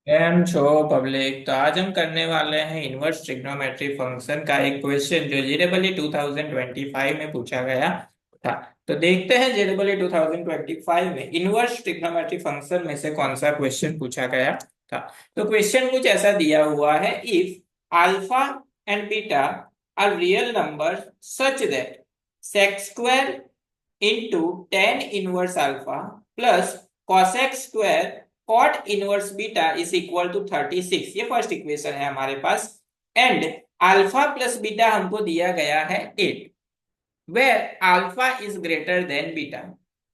M छो public. तो आज हम करने वाले हैं इनवर्स ट्रिग्नोमेट्री फंक्शन का एक क्वेश्चन जो जेरेबली 2025 में पूछा गया था। तो देखते हैं जेरेबली 2025 में इनवर्स ट्रिग्नोमेट्री फंक्शन में से कौन सा क्वेश्चन पूछा गया था। तो क्वेश्चन कुछ ऐसा दिया हुआ है, if alpha and beta are real number such that sec square into tan inverse alpha plus cosec square cot inverse beta is equal to 36। ये फर्स्ट इक्वेशन है हमारे पास। एंड अल्फा प्लस बीटा हमको दिया गया है 8, where alpha is greater than beta.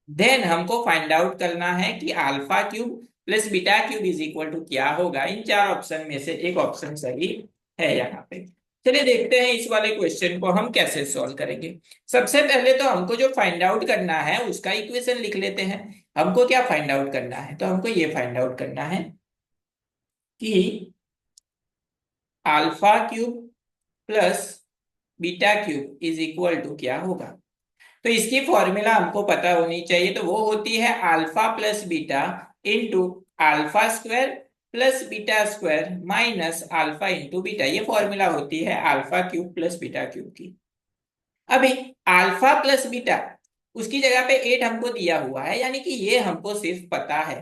Then हमको find out करना है कि alpha cube plus beta cube is equal to क्या होगा। इन चार ऑप्शन में से एक ऑप्शन सही है यहाँ पे। चलिए देखते हैं इस वाले क्वेश्चन को हम कैसे सॉल्व करेंगे। सबसे पहले तो हमको जो फाइंड आउट करना है उसका इक्वेशन लिख लेते हैं। हमको क्या फाइंड आउट करना है, तो हमको ये फाइंड आउट करना है कि alpha cube plus beta cube is equal to क्या होगा। तो इसकी फॉर्मूला हमको पता होनी चाहिए, तो वो होती है alpha plus beta into alpha square plus beta square minus alpha into beta. ये फॉर्मूला होती है alpha cube plus beta cube की। अभी अल्फा प्लस बीटा उसकी जगह पे 8 हमको दिया हुआ है, यानी कि ये हमको सिर्फ पता है।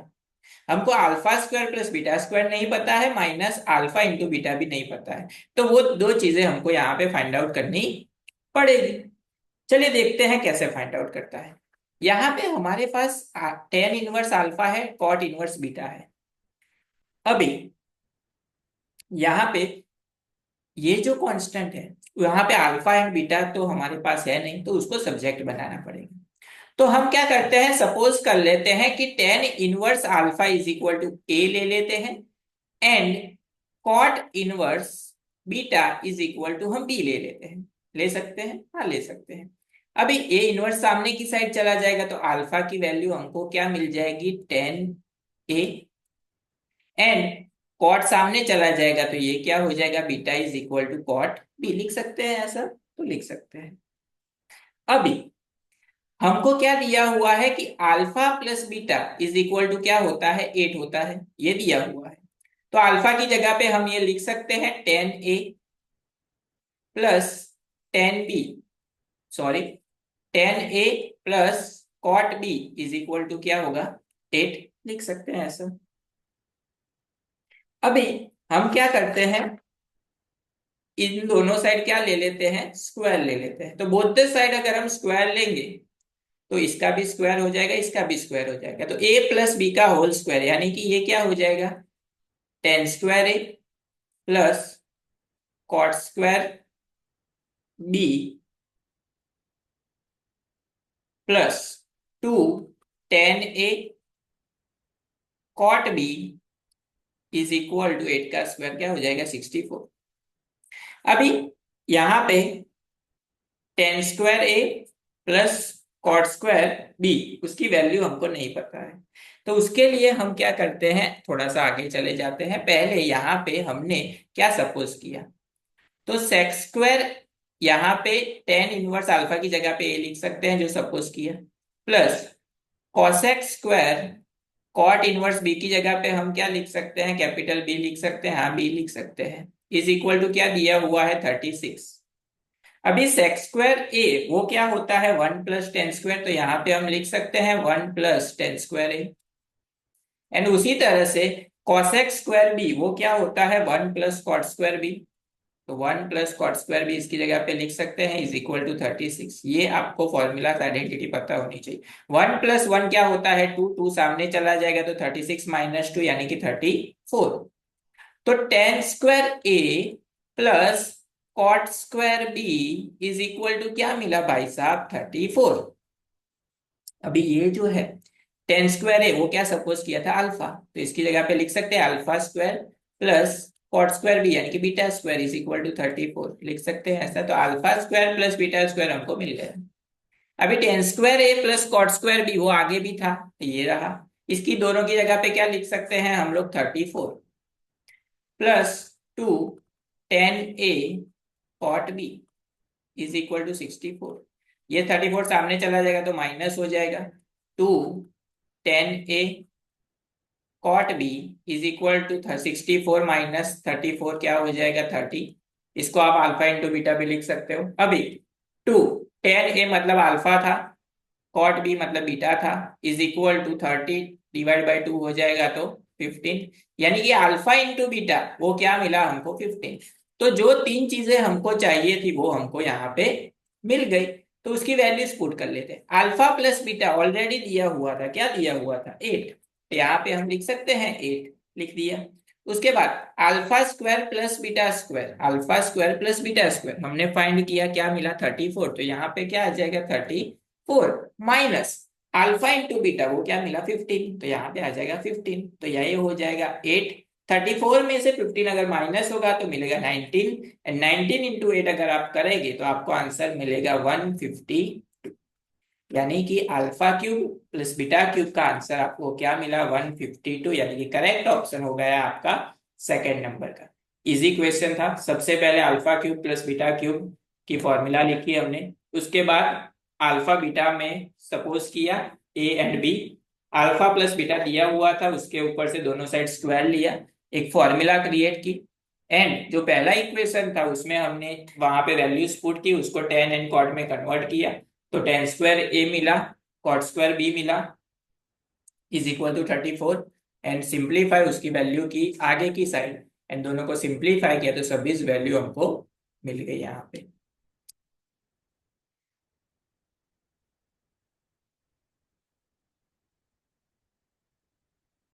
हमको alpha square plus beta square नहीं पता है, माइनस अल्फा इंटू बीटा भी नहीं पता है। तो वो दो चीजें हमको यहाँ पे फाइंड आउट करनी पड़ेगी। चलिए देखते हैं कैसे फाइंड आउट करता है। यहाँ पे हमारे पास टेन इनवर्स अल्फा है, कॉट इनवर्स बीटा है। अभी यहाँ पे ये जो कांस्टेंट है, यहाँ पे अल्फा एंड बीटा तो हमारे पास है नहीं, तो उसको सब्जेक्ट बनाना पड़ेगा। तो हम क्या करते हैं, सपोज कर लेते हैं कि tan inverse alpha is equal to A ले लेते हैं and cot inverse beta is equal to हम बी ले लेते हैं। ले सकते हैं, हाँ ले सकते हैं। अभी ए इनवर्स सामने की साइड चला जाएगा तो अल्फा की वैल्यू हमको क्या मिल जाएगी, टेन ए। एंड कॉट सामने चला जाएगा तो ये क्या हो जाएगा, beta is equal to cot B. लिख सकते हैं ऐसा, तो लिख सकते हैं। अभी हमको क्या दिया हुआ है कि alpha plus beta is equal to क्या होता है, 8 होता है, ये दिया हुआ है। तो अल्फा की जगह पे हम ये लिख सकते हैं tan A plus tan B, sorry tan A plus cot B is equal to क्या होगा, 8। लिख सकते हैं ऐसा। अभी हम क्या करते हैं, इन दोनों साइड क्या ले लेते हैं, स्क्वायर ले लेते हैं। तो बोथ साइड अगर हम स्क्वायर लेंगे तो इसका भी स्क्वायर हो जाएगा, इसका भी स्क्वायर हो जाएगा। तो ए प्लस बी का होल स्क्वायर, यानी कि ये क्या हो जाएगा, tan square A plus cot square B plus two tan A cot B is equal to 8 का स्क्वायर क्या हो जाएगा, 64। अभी यहाँ पे ten square A plus cot square B, उसकी वैल्यू हमको नहीं पता है। तो उसके लिए हम क्या करते हैं, थोड़ा सा आगे चले जाते हैं। पहले यहाँ पे हमने क्या सपोज किया, तो सेक स्क्वायर यहाँ पे टेन इनवर्स अल्फा की जगह पे ए लिख सकते हैं जो सपोज किया, plus cosec square cot inverse B की जगह पे हम क्या लिख सकते हैं, कैपिटल बी लिख सकते हैं, हाँ बी लिख सकते हैं, इज इक्वल टू क्या दिया हुआ है, 36। अभी सेक स्क्वायर ए वो क्या होता है, वन प्लस टेन स्क्वायर, तो यहाँ पे हम लिख सकते हैं one plus ten square A. And उसी तरह से कॉसेक स्क्वायर बी वो क्या होता है, one plus cot square B. तो वन प्लस कॉट स्क्वायर भी इसकी जगह पे लिख सकते हैं, इज इक्वल टू 36। ये आपको फॉर्मूला आइडेंटिटी पता होनी चाहिए। वन प्लस वन क्या होता है, टू, टू सामने चला जाएगा तो 36 माइनस टू यानी कि 34। तो tan square A plus cot square B is equal to क्या मिला भाई साहब, 34। अभी ये जो है टेन स्क्वायर है वो क्या सपोज किया था, अल्फा, तो इसकी जगह पे लिख सकते हैं alpha square plus cot square B यानी कि beta square is equal to 34। लिख सकते हैं ऐसा। तो alpha square plus beta square हमको मिल गया। अभी tan square A plus cot square B वो आगे भी था, ये रहा। इसकी दोनों की जगह पे क्या लिख सकते हैं हम लोग, 34 plus two tan A cot B is equal to 64। ये 34 सामने चला जाएगा तो माइनस हो जाएगा, two tan A cot B is equal to 64 minus 34 क्या हो जाएगा 30। इसको आप अल्फा इंटू बीटा भी लिख सकते हो। अभी 2 tan ए मतलब अल्फा था, कॉट बी मतलब बीटा था, is equal to 30 divide by 2 हो जाएगा तो 15। यानी कि अल्फा इंटू बीटा वो क्या मिला हमको 15। तो जो तीन चीजें हमको चाहिए थी वो हमको यहाँ पे मिल गई। तो उसकी वैल्यूज पुट कर लेते हैं। अल्फा प्लस बीटा ऑलरेडी दिया हुआ था, क्या दिया हुआ था 8। तो यहाँ पे हम लिख सकते हैं 8 लिख दिया। उसके बाद alpha square plus beta square, alpha square plus beta square हमने फाइंड किया, क्या मिला 34। तो यहाँ पे क्या आ जाएगा 34 माइनस अल्फा इंटू बीटा वो क्या मिला 15। तो यहाँ पे आ जाएगा 15। तो यही हो जाएगा 8। 34 में से 15 अगर माइनस होगा तो मिलेगा 19 एंड 19 इंटू 8 अगर आप करेंगे तो आपको आंसर मिलेगा 150। यानी कि alpha cube plus beta cube का आंसर आपको क्या मिला 152। यानी कि करेक्ट ऑप्शन हो गया आपका सेकेंड नंबर का। इजी क्वेश्चन था। सबसे पहले alpha cube plus beta cube की फॉर्मूला लिखी हमने। उसके बाद अल्फा बीटा में सपोज किया A and B, alpha plus beta दिया हुआ था उसके ऊपर से दोनों साइड स्क्वायर लिया, एक फॉर्मूला क्रिएट की एंड जो पहला इक्वेशन था उसमें हमने वहां पे वैल्यूज पुट की, उसको टेन एंड कॉट में कन्वर्ट किया। तो टेन स्क्वायर ए मिला, कॉट स्क्वायर बी मिला, is equal to 34 and simplify उसकी वैल्यू की आगे की साइड एंड दोनों को सिंप्लीफाई किया तो 26 वैल्यू हमको मिल गई यहाँ पे।